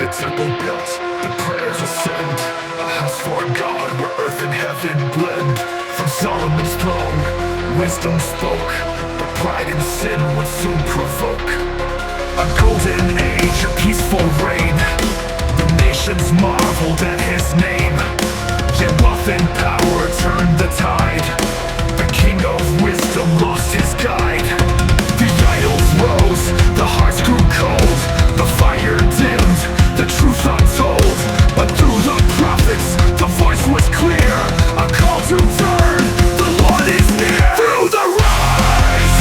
The temple built, the prayers ascend, a house for God where earth and heaven blend. From Solomon's throne, wisdom spoke, but pride and sin would soon provoke a golden age, a peaceful reign. The nations marveled at his name, yet wealth and power turned the tide. The king of wisdom lost his guide. The idols rose, the hearts grew cold, the fire dimmed, the truth untold. But through the prophets, the voice was clear, a call to turn, the Lord is near. Through the rise,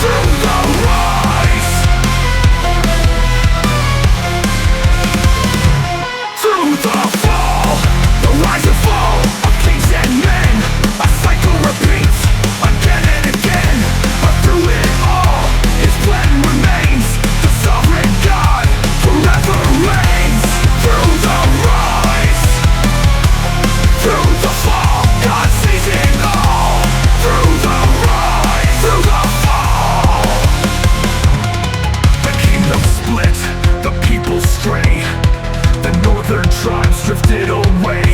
through the rise, through the fall, the rise and fall of kings and men. A cycle repeats again and again, but through it all, his plan remains. The sovereign God forever reigns. Through the rise, through the fall, God sees it all. Through the rise, through the fall, the kingdom split, the people stray, the northern tribes drifted away.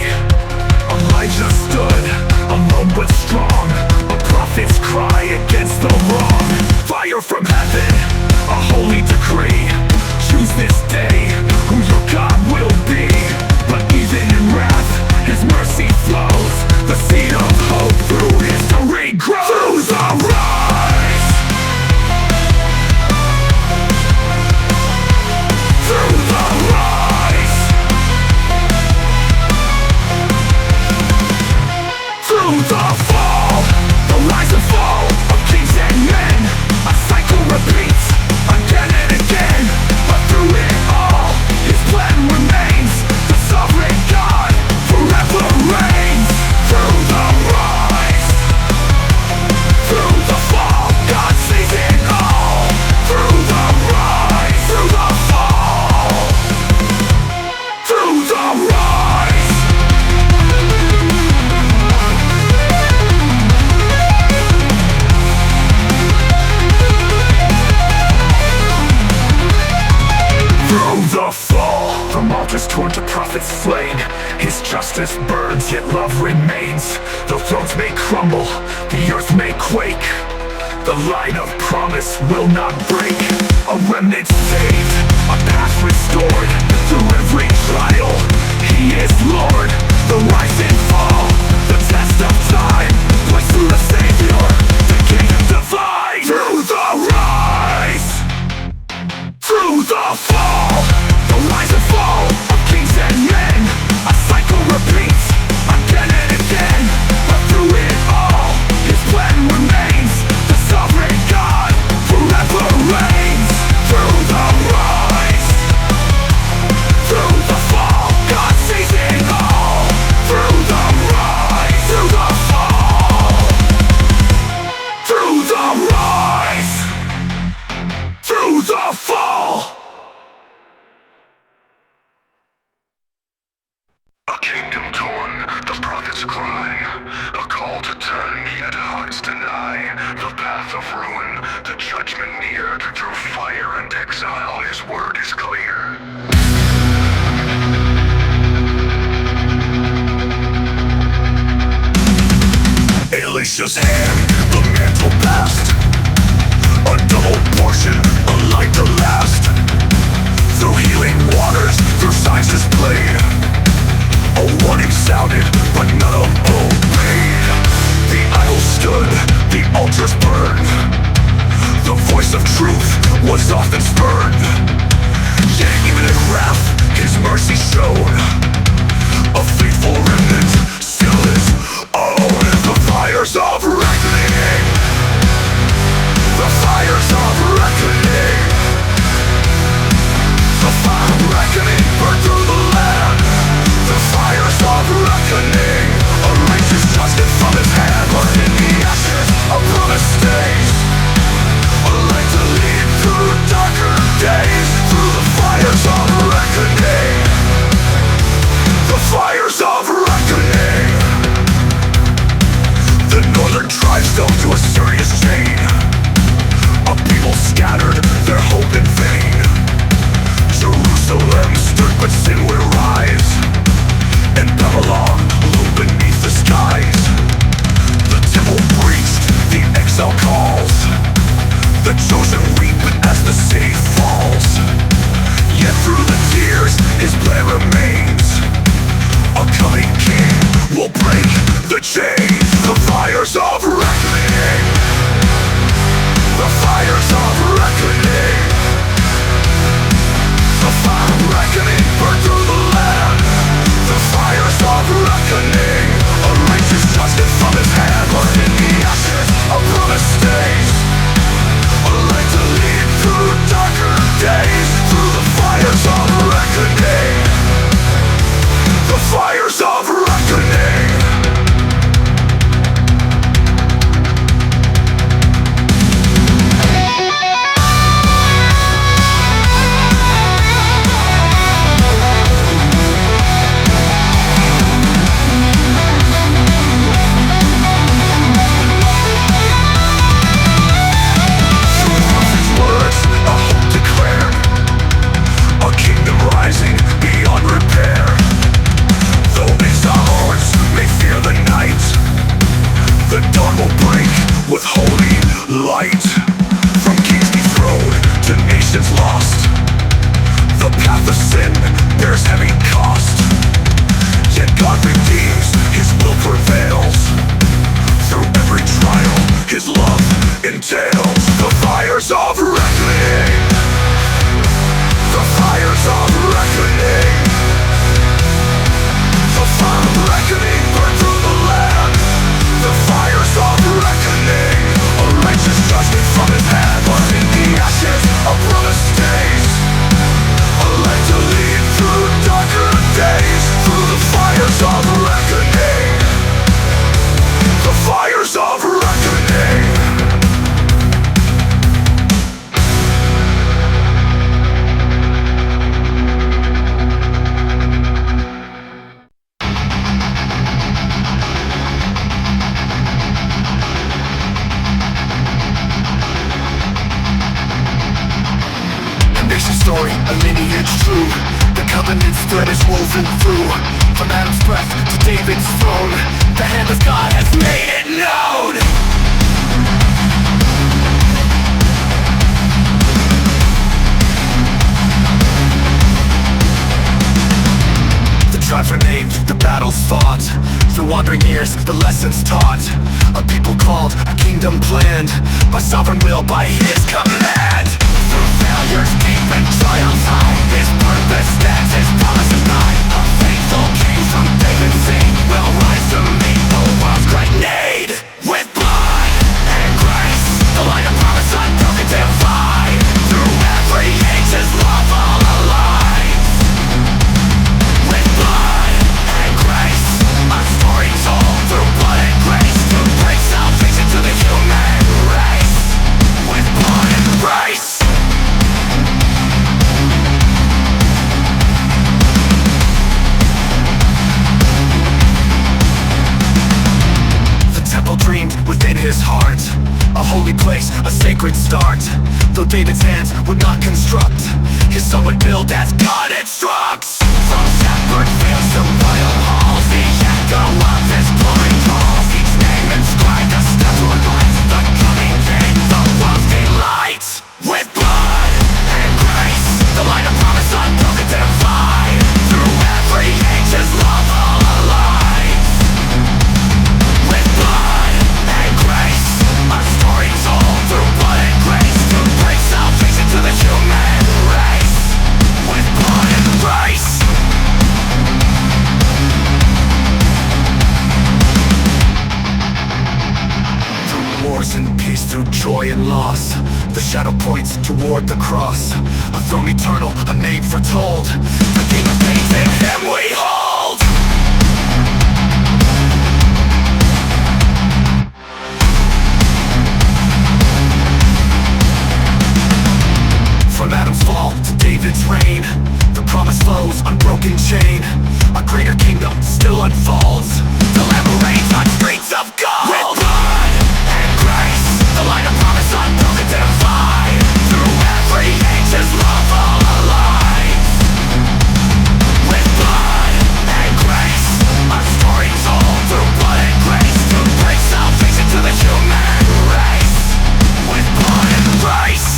Elijah stood, alone but strong, a prophet's cry against the wrong. Fire from heaven, a holy decree. Choose this day who your God will be. But even in wrath, his mercy flows. The seed of hope through history grows. Through the rise, through the rise, through the fall, the rise and fall of kings and men. A cycle repeats again and again, but through it all, his plan remains. The sovereign God forever reigns. Through the rise, through the fall, God sees it all. Through the rise, through the fall, through the rise. Through the fall, from altars torn to prophets slain, his justice burns, yet love remains. Though thrones may crumble, the earth may quake, the line of promise will not break. A remnant saved, a path restored. Through every trial, he is Lord. The rise and fall, the test of time, points to the Savior, the kingdom divine. Through the rise, through the fall, the rise and fall of kings and men. A cycle repeats again and again, but through it all, his plan remains. The sovereign God forever reigns. Through the rise, through the fall, God sees it all. Through the rise, through the fall, through the rise, through the fall. A kingdom torn, the prophets cry, a call to turn, yet hearts deny. The path of ruin, the judgment near. Through fire and exile, his word is clear. Elisha's hand, the mantle passed, a double portion, unlike the last. Through healing waters, through signs displayed, a warning sounded, but none obeyed. The idols stood, the altars burned, the voice of truth was often spurned. Yet even in wrath, his mercy showed, a faithful remnant still his own. The fires of reckoning, the fires of reckoning, the fire of reckoning burned through the land. The fires of reckoning, a righteous judgment from his hand. But in the ashes, a promise stays, a light to lead through darker days. Through the fires of reckoning, entails. The fires of reckoning. The fires of reckoning. The fire of reckoning burn through the land. The fires of reckoning. A righteous judgment from his hand, but in the ashes a promise stays. A light to lead through darker days. Through the fires of reckoning. The fires of reckoning. Story, a lineage true. The covenant's thread is woven through. From Adam's breath to David's throne, the hand of God has made it known. The tribes were named, the battles fought. Through wandering years, the lessons taught. A people called, a kingdom planned. By sovereign will, by his command. Through failures deep and triumphs high, his purpose stands, his promise is nigh. A faithful king from David's seed will rise to meet the world's great need. With blood and grace, the light of promise unbroken divine. Through every age his love all alive. With blood and grace, a story told through blood and grace. To bring salvation to the human race. With blood and grace. Dreamed within his heart, a holy place, a sacred start. Though David's hands would not construct, his son would build as God instructs. From shepherd fields to royal halls, the echo of his glory calls. Each name inscribed a statue of light, the coming king, the world's delight. With blood and grace, the light of promise unbroken divine. Through every age his love all alive. With blood and grace, a story told through blood and grace. To bring salvation to the human race. With blood and grace. Through wars and peace, through joy and loss, the shadow points toward the cross. A throne eternal, a name foretold. The King of Kings, in him we hold. From Adam's fall to David's reign, the promise flows, unbroken chain. A greater kingdom still unfolds. The Lamb who reigns on streets of gold. With blood and grace, the light of promise unbroken divine. Through every age his love all alive. With blood and grace, a story told through blood and grace. To bring salvation to the human race. With blood and grace.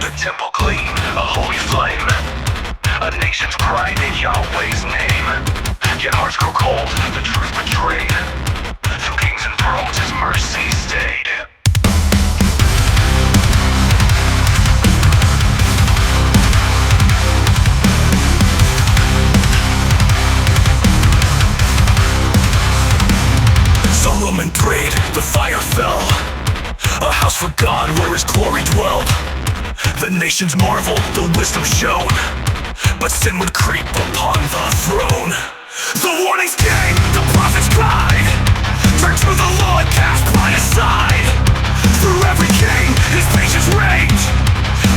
The temple clean, a holy flame. A nation's crying in Yahweh's name. Yet hearts grow cold, the truth betrayed. Through kings and thrones his mercy stayed. Solomon prayed, the fire fell. A house for God where his glory dwelled. The nations marveled, the wisdom shown, but sin would creep upon the throne. The warnings came, the prophets cried. Turn to the Lord, cast pride aside. Through every king, his patience reigned.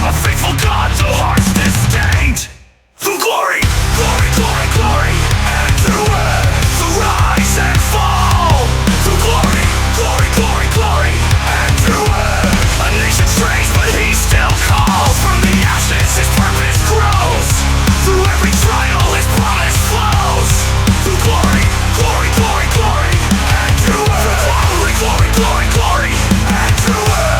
A faithful God, though hearts disdained. Through glory, glory, glory, glory, and through it, the rise and fall. Through glory, glory, glory, glory, and through it, a nation strays, but he still calls. From the ashes his purpose grows. Through every trial his promise flows. Through glory, glory, glory, glory, and through it, glory, glory, glory, glory, and through it.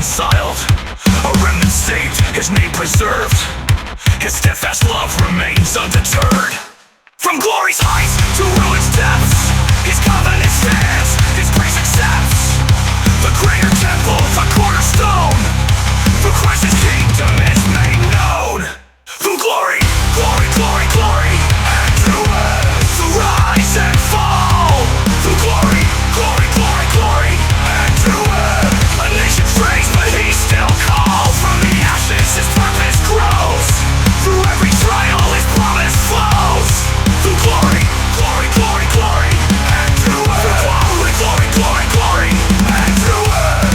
reconciled, a remnant saved, his name preserved. His steadfast love remains undeterred. From glory's heights to ruin's depths, his covenant stands, his grace accepts. The greater temple, the cornerstone, for Christ's kingdom is made known. Through glory, glory, glory, glory, and through earth, through rise and fall. Through glory, glory, glory, glory, and through earth, a nation prays, but he still calls. From the ashes his purpose grows. Through every trial his promise flows. Through glory, glory, glory, glory, and through earth, glory, glory, glory, glory, and through earth.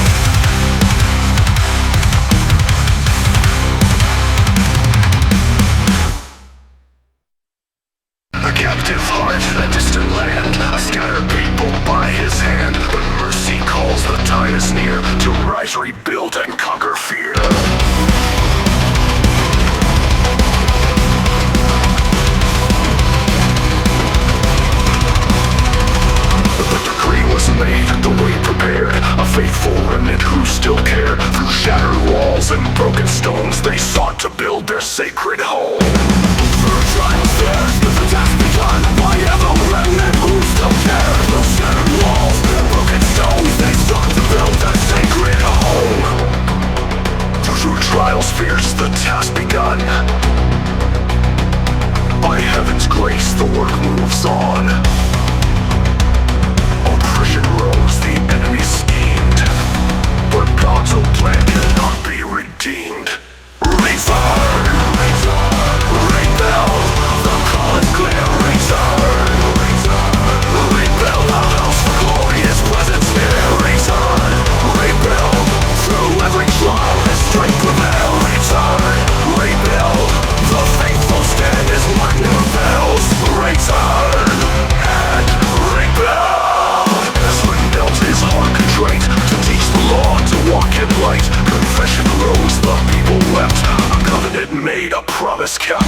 A captive heart, a distant land, a scattered people by his hand. But mercy calls, the time is near to rise, rebuild, and conquer fear. The decree was made, the way prepared, a faithful remnant who still cared. Through shattered walls and broken stones, they sought to build their sacred home. Through trials there, the task begun by ever remnant who still care. Through shattered walls and broken stones, they sought to build their sacred home. Through trials fierce, the task begun. By heaven's grace, the work moves on. Oppression rose, the enemy schemed, but God's own plan cannot be redeemed. Return, rebuild, the call is clear. Return, rebuild the house for glory, his presence near. Return, rebuild, through every trial his strength prevail. Return, rebuild, the faithful stand is what never fails. Return, and rebuild. His heart contrite to teach the law, to walk in light. Confession rose, the people wept. A covenant made, a promise kept.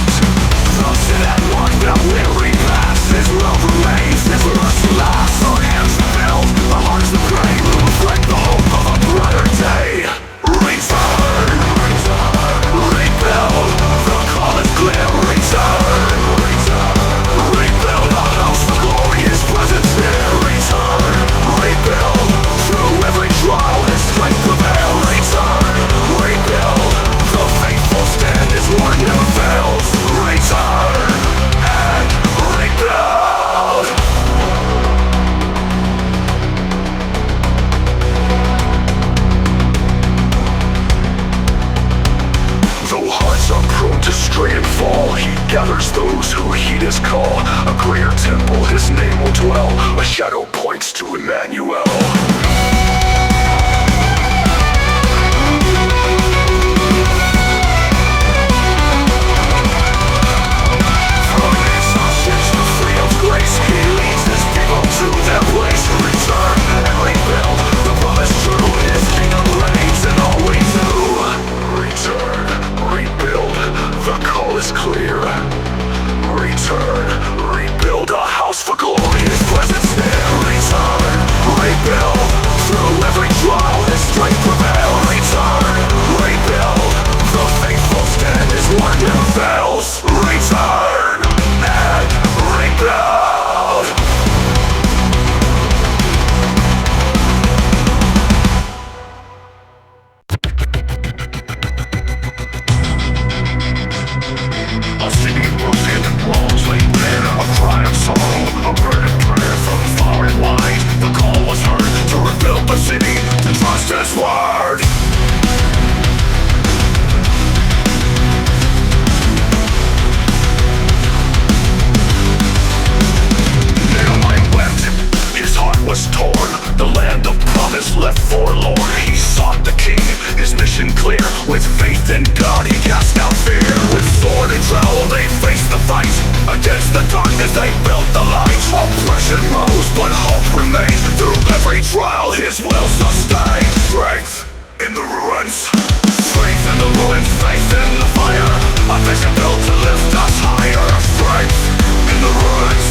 Thus in that one that weary past, his love remains, his mercy lasts. Our hands filled, the hearts that pray will reflect the hope of a brighter day. Return, rebuild, the call is clear. Return, rebuild the house for glory, his presence near. Return, rebuild, through every trial his strength prevail. Return, rebuild, the faithful stand is one never fails. Return, and rebuild. Though hearts are prone to stray and fall, he gathers those who heed his call. A greater temple, his name will dwell. A shadow points to Emmanuel. From his ashes, the free of grace, he leads his people to their place. Return and rebuild, the promise true, his kingdom reigns and always new. Return, rebuild, the call is clear. Return, rebuild a house for glory, his presence near. Return, rebuild, through every trial his strength prevail. Return, rebuild, the faithful stand is one never fails. Return, and rebuild. A city broken, walls laid bare, a cry of sorrow, a burning prayer from far and wide. The call was heard to rebuild the city, to trust his word. Nehemiah wept, his heart was torn. The land of promise left forlorn. He sought the king, his mission clear. With faith in God he cast out fear. With sword and trowel they faced the fight. Against the darkness they built the light. Oppression rose but hope remained. Through every trial his will sustained. Strength in the ruins, strength in the ruins, faith in the fire. A vision built to lift us higher. Strength in the ruins,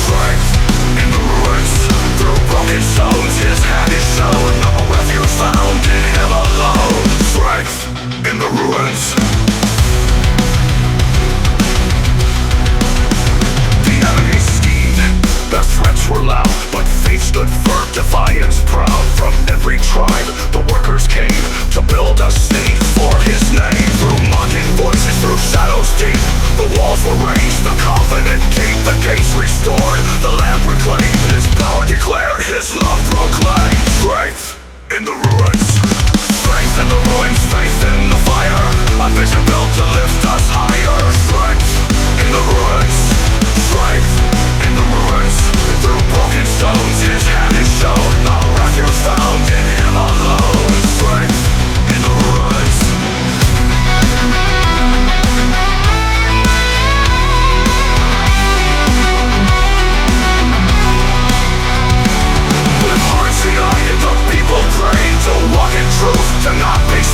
strength in the ruins. Through broken stones his hand is shown. A refuge found in him alone.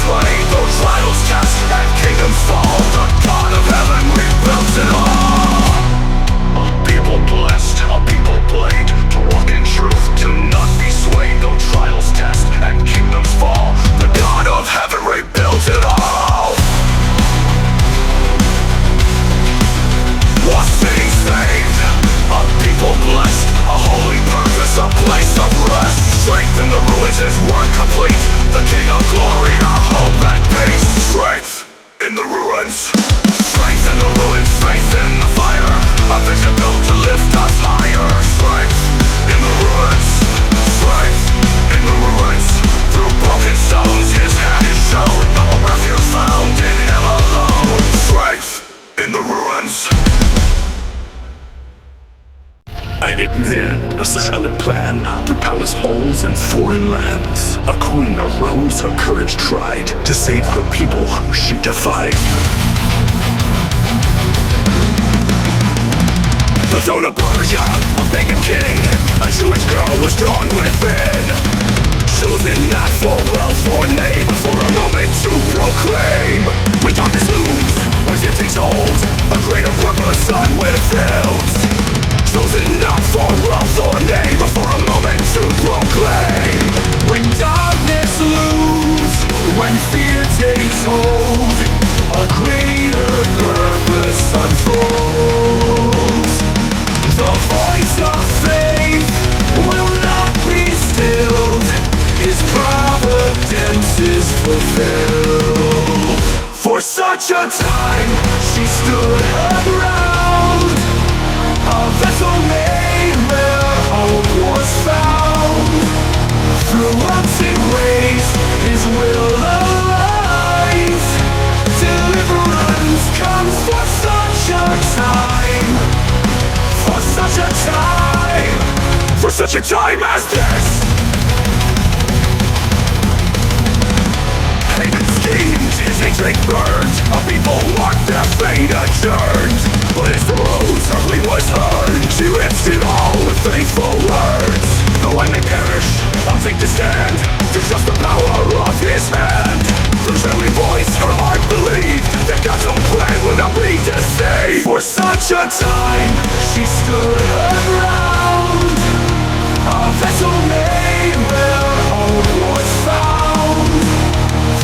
slain, though trials test and kingdoms fall, the God of heaven rebuilds it all. A people blessed, a people blade, to walk in truth, to not be swayed, though trials test and kingdoms fall, the God of heaven rebuilds it all. Lost city saved, a people blessed, a holy purpose, a place of rest. Strength in the ruins is work complete, the King of glory, our hope and peace. Strength in the ruins, strength in the ruins, faith in the fire, a vision built to lift us higher. Strength in the ruins, strength in the ruins, through broken stones his hand is shown, a refuge found in him alone. Strength in the ruins. I hidden a silent plan through palace halls and foreign lands. A queen arose, her courage tried to save her people who she defied. The throne of Persia, a pagan king, a Jewish girl was drawn within, chosen not for wealth or name, but for a moment to proclaim. We darkness looms, as it takes hold, a greater purpose unwithheld. Chosen not for wealth or name, but for a moment to proclaim. When darkness looms, when fear takes hold, a greater purpose unfolds. The voice of faith will not be stilled, his providence is fulfilled. For such a time, she stood her ground, a vessel made where hope was found. Through unseen ways, his will aligns. Deliverance comes for such a time, for such a time, for such a time as this. Hated schemes, his hatred burned, a people marked their fate adjourned. But his rose, her plea was heard, she lifted all with faithful words. Though I may perish, I'll take to stand, to trust the power of his hand. Through trembling voice, her heart believed that God's own plan would not be deceived. For such a time, she stood her ground, a vessel made where hope was found.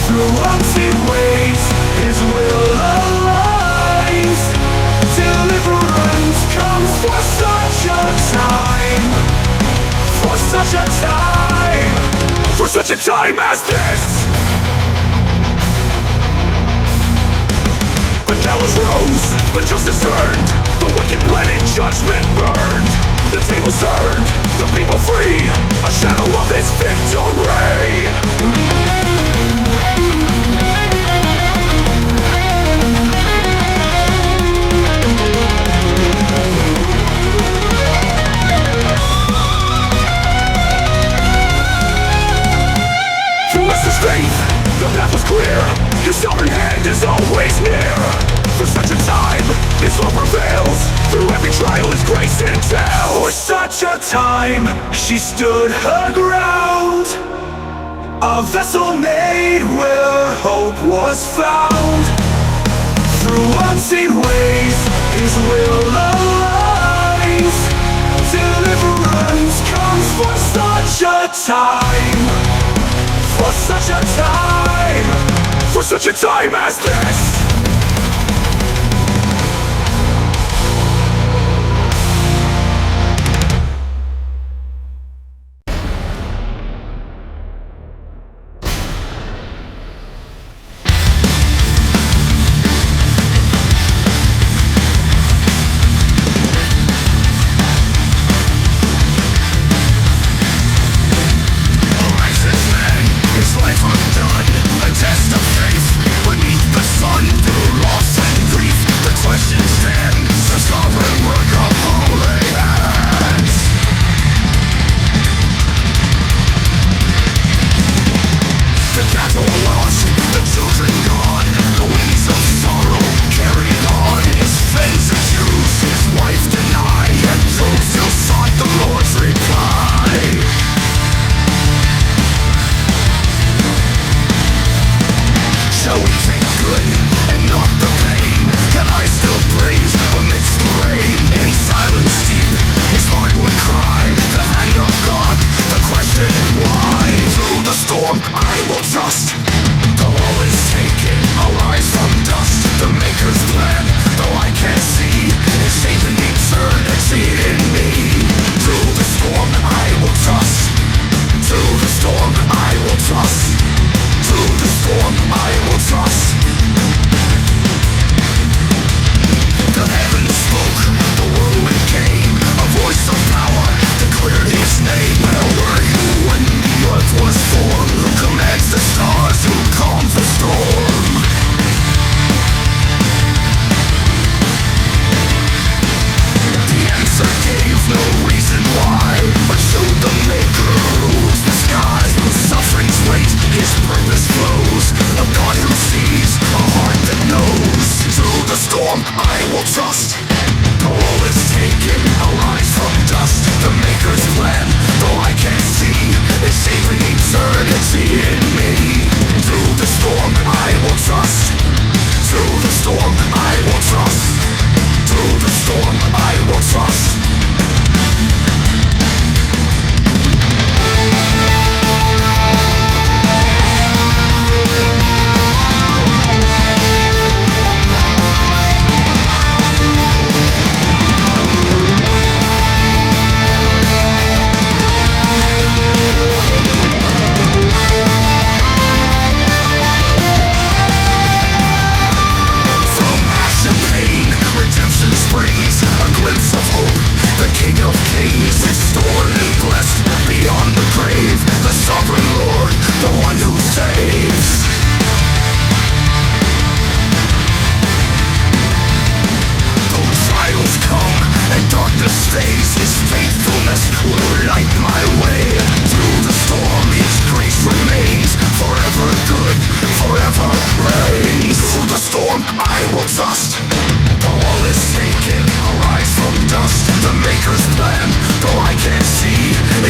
Through unseen ways, his will aligns. Deliverance comes for such a time, for such a time, for such a time as this. The gallows rose, the justice turned, the wicked planet judgment burned. The tables turned, the people free, a shadow of his victory. Faith, the path was clear, his sovereign hand is always near. For such a time, his love prevails, through every trial his grace entails. For such a time, she stood her ground, a vessel made where hope was found. Through unseen ways, his will aligns. Deliverance comes for such a time, for such a time, for such a time as this. Life undone, a test of faith beneath the sun.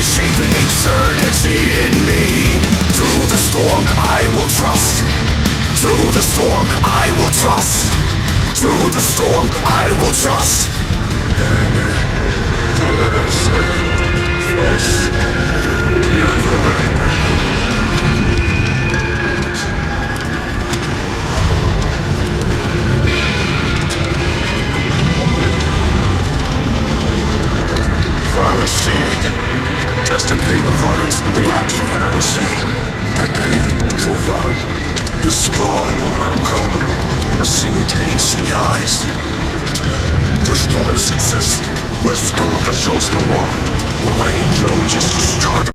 reshaping eternity in me. Through the storm I will trust. Through the storm I will trust. Through the storm I will trust. Just a pain of violence, the reaction I will see. The pain will run, the spawn will come. The simultaneous eyes. The stars exist. Where school that shows the one. The angel just to start.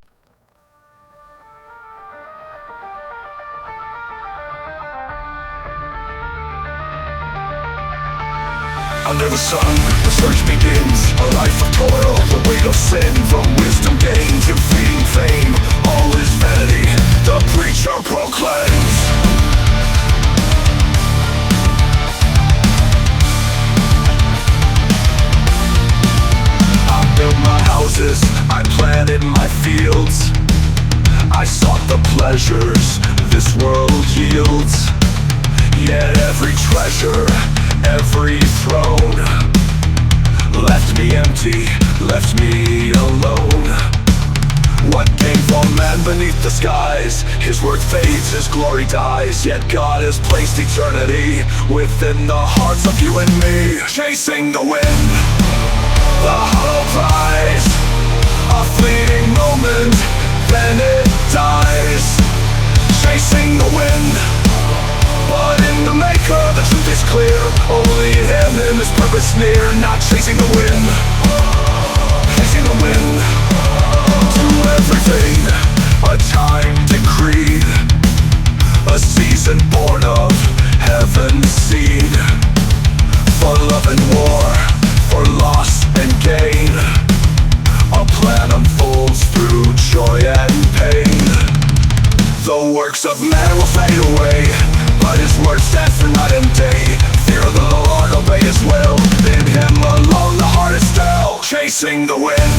Under the sun, the search begins. A life of toil, the weight of sin. From wisdom gained to fleeting fame, all is vanity, the preacher proclaims. I built my houses, I planted my fields. I sought the pleasures this world yields. Yet every treasure, every throne left me empty, left me alone. What came from man beneath the skies? His word fades, his glory dies. Yet God has placed eternity within the hearts of you and me. Chasing the wind, the hollow prize, a fleeting moment, then it dies. Chasing the wind, but in the maker the truth is clear. Only him is purpose near. Not chasing the wind, chasing the wind. To everything a time decreed, a season born of heaven's seed. For love and war, for loss and gain, a plan unfolds through joy and pain. The works of man will fade away, but his word stands for night and day. Fear of the Lord, obey his will. In him alone the heart is still. Chasing the wind,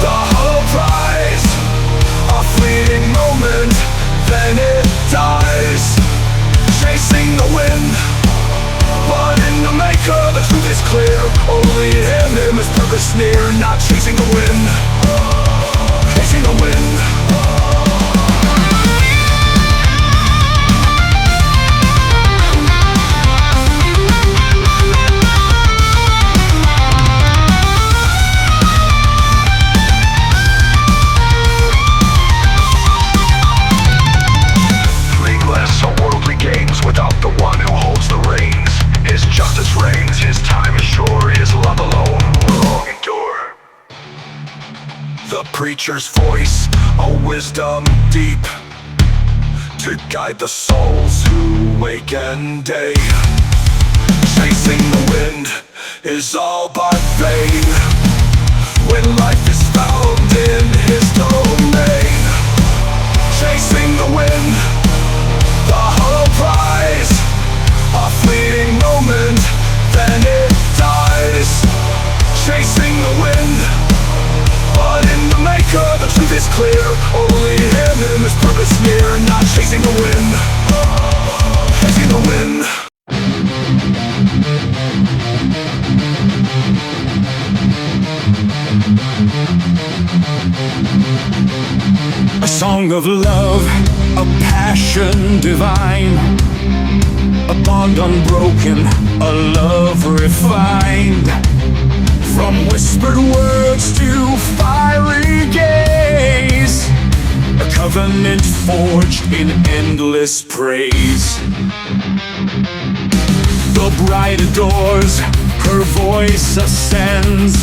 the hollow prize, a fleeting moment, then it dies. Chasing the wind, but in the maker the truth is clear. Only him is purpose near. Not chasing the wind, chasing the wind. Without the one who holds the reins, his justice reigns, his time is sure, his love alone will long endure. The preacher's voice, a wisdom deep, to guide the souls who wake and day. Chasing the wind is all but vain when life is found in his domain. Chasing the wind, the hollow prize, a fleeting moment, then it dies. Chasing the wind, but in the maker the truth is clear. Only him is purpose near. Not chasing the wind, chasing the wind. A song of love, a passion divine, a bond unbroken, a love refined. From whispered words to fiery gaze, a covenant forged in endless praise. The bride adores, her voice ascends.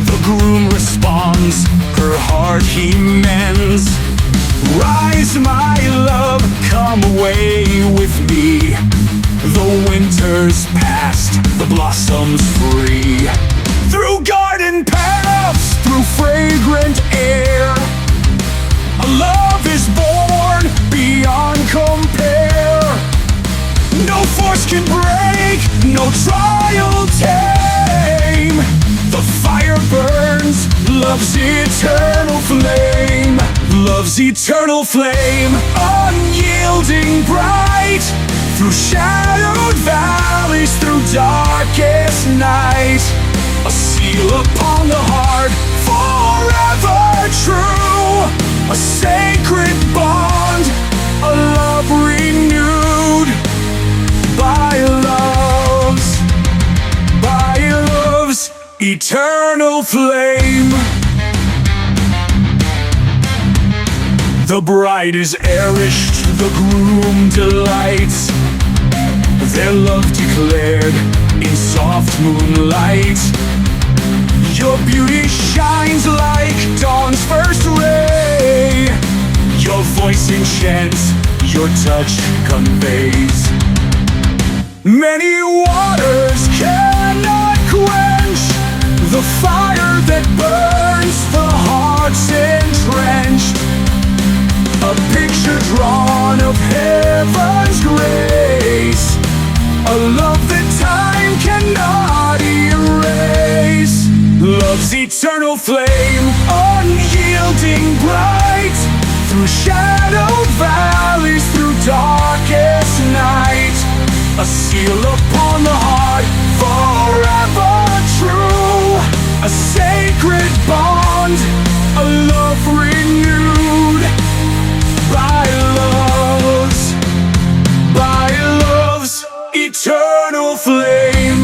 The groom responds, her heart he mends. Rise, my love, come away with me. The winter's past, the blossoms free. Through garden paths, through fragrant air, a love is born beyond compare. No force can break, no trial tame. The fire burns, Love's eternal flame, love's eternal flame, unyielding bright, through shadowed valleys, through darkest night. A seal upon the heart, forever true, a sacred bond, a love renewed by love's eternal flame. The bride is cherished, the groom delights, their love declared in soft moonlight. Your beauty shines like dawn's first ray, your voice enchants, your touch conveys. Many waters cannot quench the fire that burns the hearts entrenched. A picture drawn of heaven's grace, a love that time cannot erase. Love's eternal flame, unyielding bright, through shadowed valleys, through darkest night. A seal upon the heart, forever true, a sacred bond, a love renewed by love's eternal flame.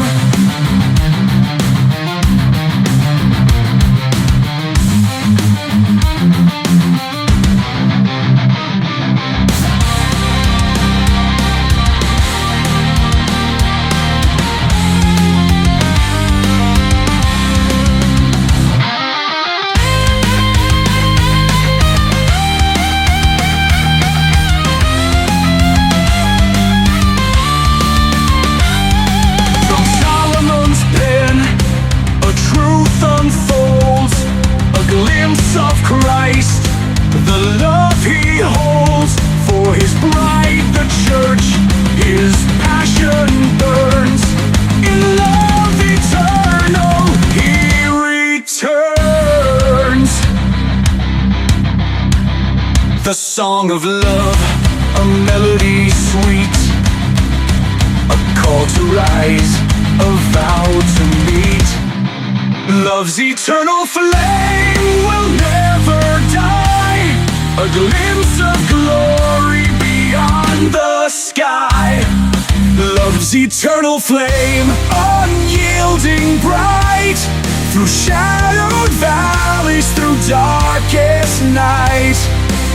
Of Christ, the love he holds for his bride, the church, his passion burns. In love eternal, he returns. The song of love, a melody sweet, a call to rise, a vow to meet. Love's eternal flame will never die, a glimpse of glory beyond the sky. Love's eternal flame, unyielding bright, through shadowed valleys, through darkest night.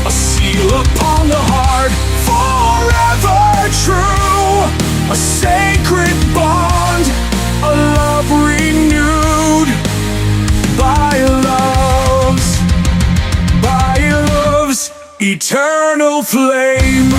A seal upon the heart, forever true, a sacred bond, a love renewed by love's eternal flame.